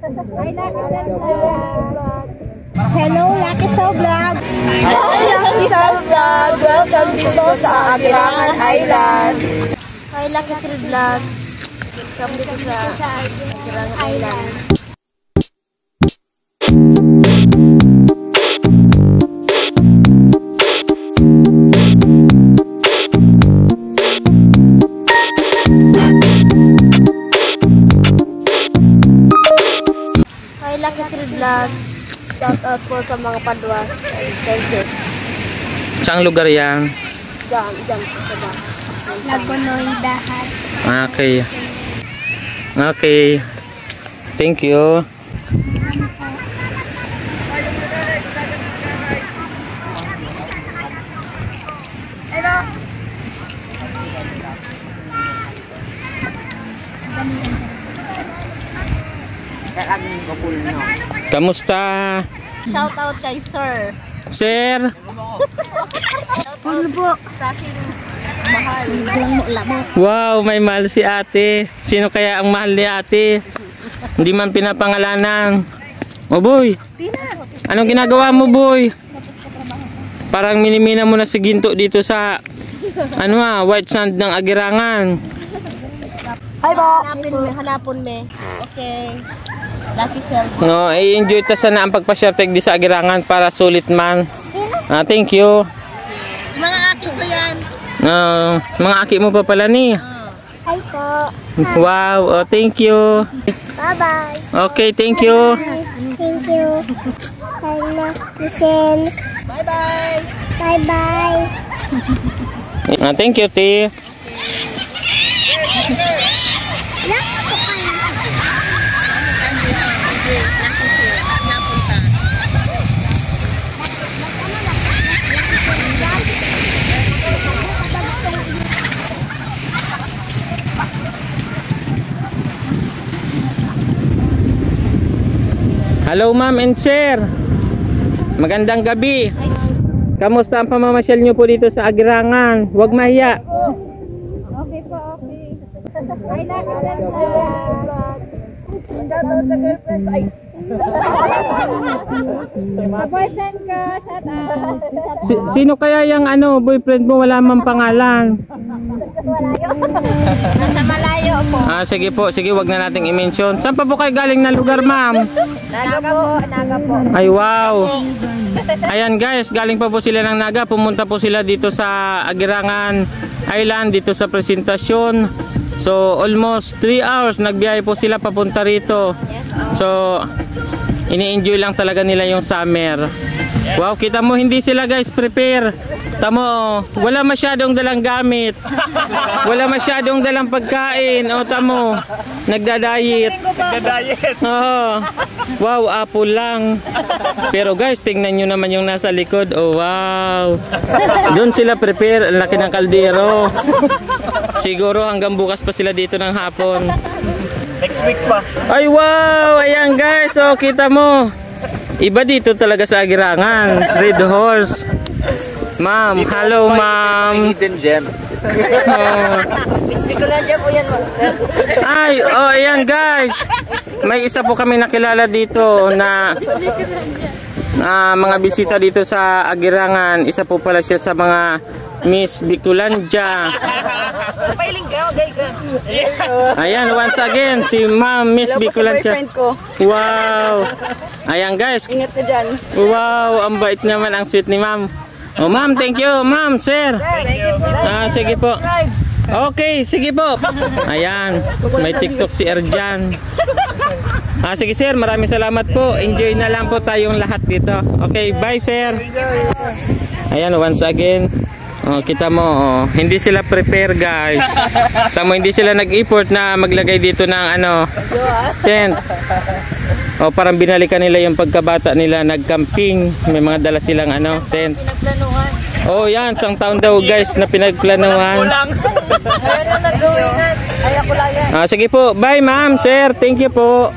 Hello, Lucky Soul Vlog. Hi, Lucky Soul Vlog. Welcome dito sa Agirangan Island. Hi, Lucky Soul Vlog. Welcome dito sa Agirangan Island. Hi, Lucky Soul Vlog. Shout out po sa mga padwas. Thank you. Saan lugar yan? Diyan po sa bahay. Lagunoy Dahat. Okay. Okay. Thank you. Kamusta? Shout out kay Sir. Sir? Ano po? Sa aking mahal. Wow, may mahal si ate. Sino kaya ang mahal ni ate? Hindi man pinapangalanan. O boy, anong ginagawa mo boy? Parang minimina mo na si Ginto dito sa white sand ng Agirangan. Hi po. Hanapon me. Okay. Lucky Soul. No, i-enjoy ta sana ang pagpa-share di sa Agirangan para sulit man. Thank you. Mga aki ko yan. Mga aki mo pa pala ni. Hi po. Wow, oh, thank you. Bye-bye. Okay, thank you. Thank you. Listen. Bye-bye. Bye-bye. Thank you, T. Hello ma'am and sir. Magandang gabi. Kamusta ang pamamasyal nyo po dito sa Agirangan? Huwag mahiya. Okay po, okay. I like it. Sa boyfriend ko, shout out. Sino kaya yung boyfriend mo wala mang pangalan? Nasa malayo po. Sige po, sige wag na nating i-mention. Saan pa po kayo galing na lugar ma'am? Naga po. Ay wow. Ayan guys, galing pa po sila ng Naga. Pumunta po sila dito sa Agirangan Island, dito sa presentasyon. So almost 3 hours nagbiyahe po sila papunta rito. So ini-enjoy lang talaga nila yung summer. Wow, kita mo hindi sila guys prepare. Tamo, wala masyadong dalang gamit. Wala masyadong dalang pagkain. O tamo, nagda-diet. Oh, wow, apple lang. Pero guys, tingnan nyo naman yung nasa likod. Oh wow. Doon sila prepare. Ang laki ng kaldero. Siguro hanggang bukas pa sila dito ng hapon. Next week pa. Ay wow, ayan guys. So kita mo. Iba dito talaga sa Agirangan. Red Horse. Ma'am, hello ma'am. Hidden gem. Miss Bicolandia po yan, sir. Ay, oh ayan guys. May isa po kami nakilala dito na mga bisita dito sa Agirangan. Isa po pala siya sa mga Miss Bicolandia. Napailing ka, gay ka. Ayan, once again, si Ma'am Miss Bicolandia. ko. Wow. Ayan guys. Ingat ka dyan. Wow, ang bait naman, ang sweet ni Ma'am. Oh ma'am, thank you. Ma'am, sir. Sige po. Okay, sige po. Ayan, may TikTok si Erjan. Sige sir, maraming salamat po. Enjoy na lang po tayong lahat dito. Okay, bye sir. Ayan, once again. Kita mo, hindi sila prepare guys. Tamo, hindi sila nag-effort na maglagay dito ng tent. Parang binalikan nila yung pagkabata nila, nag-camping. May mga dala silang tent. Pinagplanuhan. Yan, isang taon daw guys na pinagplanuhan. Ngayon lang nag-gawingan. Ay, ako lang yan. Sige po, bye ma'am, sir. Thank you po.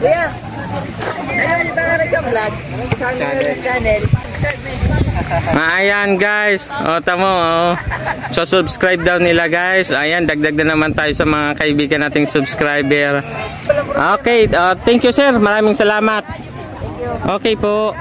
Kuya, ayaw mo ba nga nag-vlog? Channel. Ayan guys. O, tamo. O. So, subscribe daw nila guys. Ayan, dagdag na naman tayo sa mga kaibigan nating subscriber. Okay, thank you sir. Maraming salamat. Okay po.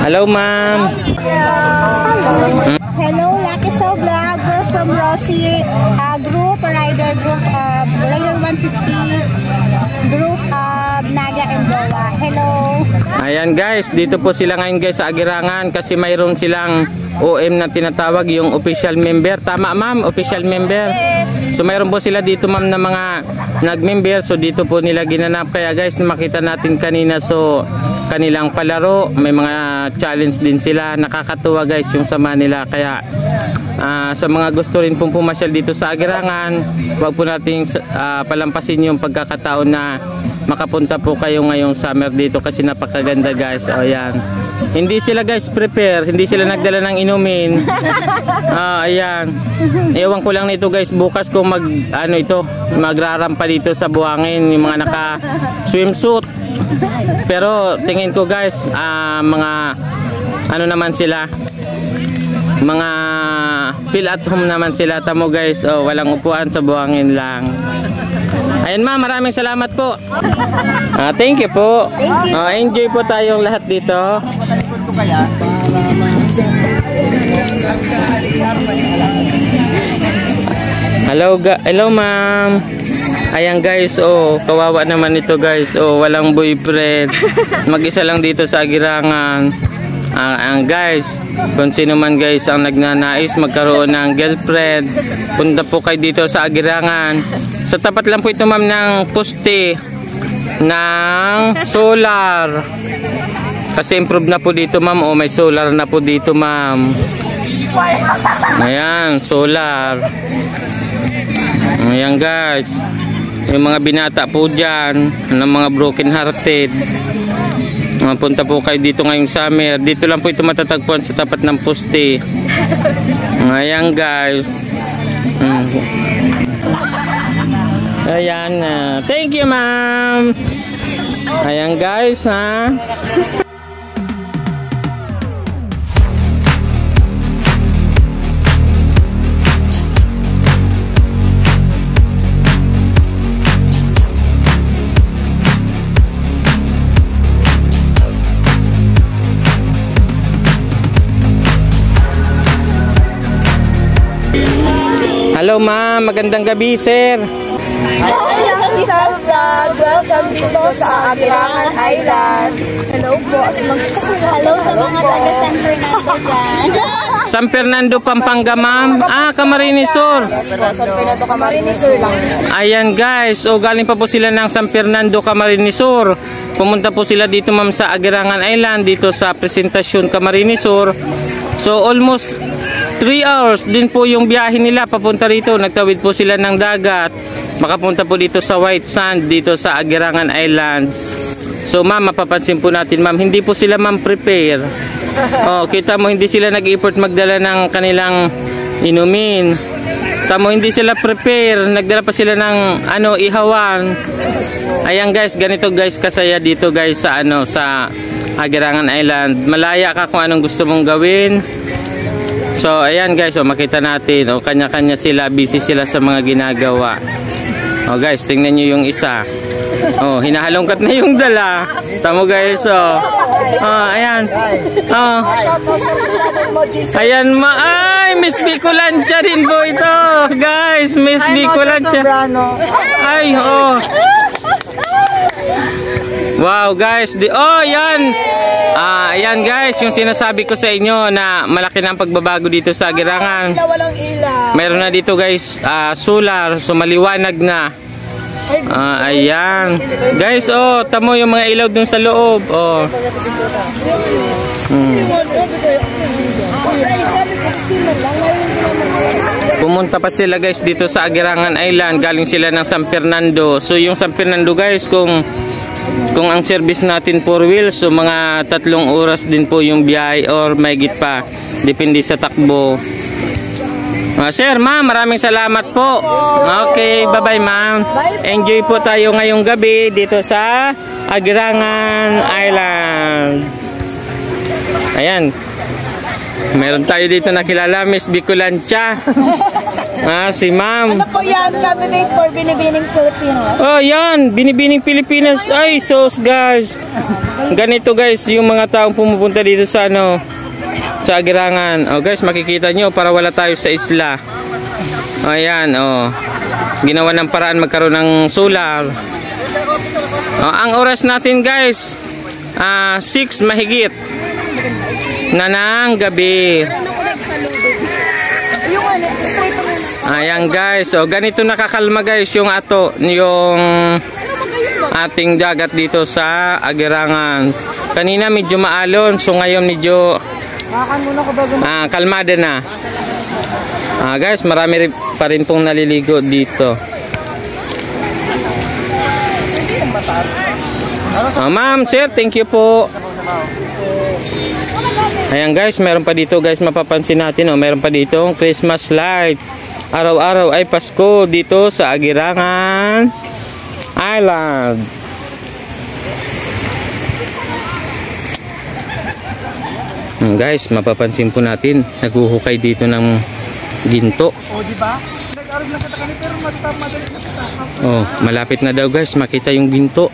Hello, ma'am. Hello, Lucky So Vlog. We're from Rosie group, Rider Group, Rider 150 Group of Naga and Boa. Hello. Ayan guys, dito po sila ngayon guys sa Agirangan kasi mayroon silang OM na tinatawag yung official member. Tama ma'am, official member. So mayroon po sila dito ma'am na mga nag-member. So dito po nila ginanap. Kaya guys, makita natin kanina so kanilang palaro. May mga challenge din sila. Nakakatuwa guys yung sama nila. Kaya sa mga gusto rin pong pumasyal dito sa Agirangan, huwag po nating palampasin yung pagkakataon na makapunta po kayo ngayong summer dito kasi napakaganda guys. O yan. Hindi sila guys prepare, hindi sila nagdala ng inumin. Ayan. Ewan ko lang nito guys bukas kung magrarampa dito sa buhangin yung mga naka swimsuit. Pero tingin ko guys mga naman sila, mga feel at home naman sila. Tamo guys, walang upuan sa buhangin lang. Ayan ma'am, maraming salamat po. Thank you po. Enjoy po tayong lahat dito. Hello ma'am. Ayan guys, kawawa naman ito guys. Walang boyfriend. Mag-isa lang dito sa Agirangan. Guys, kung sino man guys ang nagnanais magkaroon ng girlfriend, punta po kayo dito sa Agirangan. Sa tapat lang po ito ma'am ng poste ng solar. Kasi improve na po dito ma'am. May solar na po dito ma'am. Ayan, solar. Ayan guys. Yung mga binata po dyan ng mga broken hearted, punta po kayo dito ngayong summer. Dito lang po ito matatagpuan sa tapat ng poste. Ayan guys. Ayan. Thank you ma'am. Ayan guys ha. Hello ma'am, magandang gabi sir. Lucky So Vlog. Welcome dito sa Agirangan Island. Hello po. Hello sa mga taga San Fernando dyan. San Fernando, Pampanga ma'am. Camarines Sur. San Fernando, Camarines Sur lang. Ayan guys, galing pa po sila ng San Fernando, Camarines Sur. Pumunta po sila dito ma'am sa Agirangan Island, dito sa Presentasyon, Camarines Sur. So almost 3 hours din po yung biyahe nila papunta rito. Nagtawid po sila ng dagat. Makapunta po dito sa White Sand, dito sa Agirangan Island. So ma'am, mapapansin po natin ma'am, hindi po sila ma'am prepare. Kita mo hindi sila nag-effort magdala ng kanilang inumin. Tamo hindi sila prepare, nagdala pa sila ng ihawan. Ayan guys, ganito guys kasaya dito guys sa sa Agirangan Island. Malaya ka kung anong gusto mong gawin. So ayan guys, makita natin kanya-kanya sila, busy sila sa mga ginagawa. Guys, tingnan niyo yung isa. Hinahalongkat na yung dala. Tamo guys, ayan. Ayan Miss Bicolancha din po ito. Guys, Miss Bicolancha. Ay, Wow guys, oh yan. Ayan guys, yung sinasabi ko sa inyo na malaki na ang pagbabago dito sa Agirangan. Walang ilaw. Meron na dito guys, solar, so maliwanag na. Ayan. Guys, oh, tamo yung mga ilaw dun sa loob. Oh. Pumunta pa sila guys dito sa Agirangan Island. Galing sila ng San Fernando. So yung San Fernando guys, kung ang service natin 4 wheels, so mga 3 oras din po yung biyahe or mahigit pa. Depende sa takbo. Sir, ma'am, maraming salamat po. Okay, bye-bye ma'am. Enjoy po tayo ngayong gabi dito sa Agirangan Island. Ayan. Meron tayo dito nakilala, Miss Bicolancha. Si ma'am. Ano po yan? Candidate for Binibining Pilipinas. Oh, yan. Binibining Pilipinas. Ay, sos guys. Ganito guys, yung mga taong pumupunta dito sa sa Agirangan. Oh guys, makikita nyo para wala tayo sa isla. Ayan, oh. Ginawa ng paraan magkaroon ng solar. Ang oras natin guys, 6 mahigit na ng gabi. Ayan guys, so ganito nakakalma guys yung ating dagat dito sa Agirangan. Kanina medyo maalon, so ngayon medyo kalmada na. Guys, marami pa rin pong naliligo dito. Ma'am, sir, thank you po. Ayan guys, meron pa dito guys, mapapansin natin, meron pa dito Christmas light. Araw-araw ay Pasko dito sa Agirangan Island. Guys, mapapansin po natin, naghuhukay dito ng ginto. Malapit na daw guys, makita yung ginto.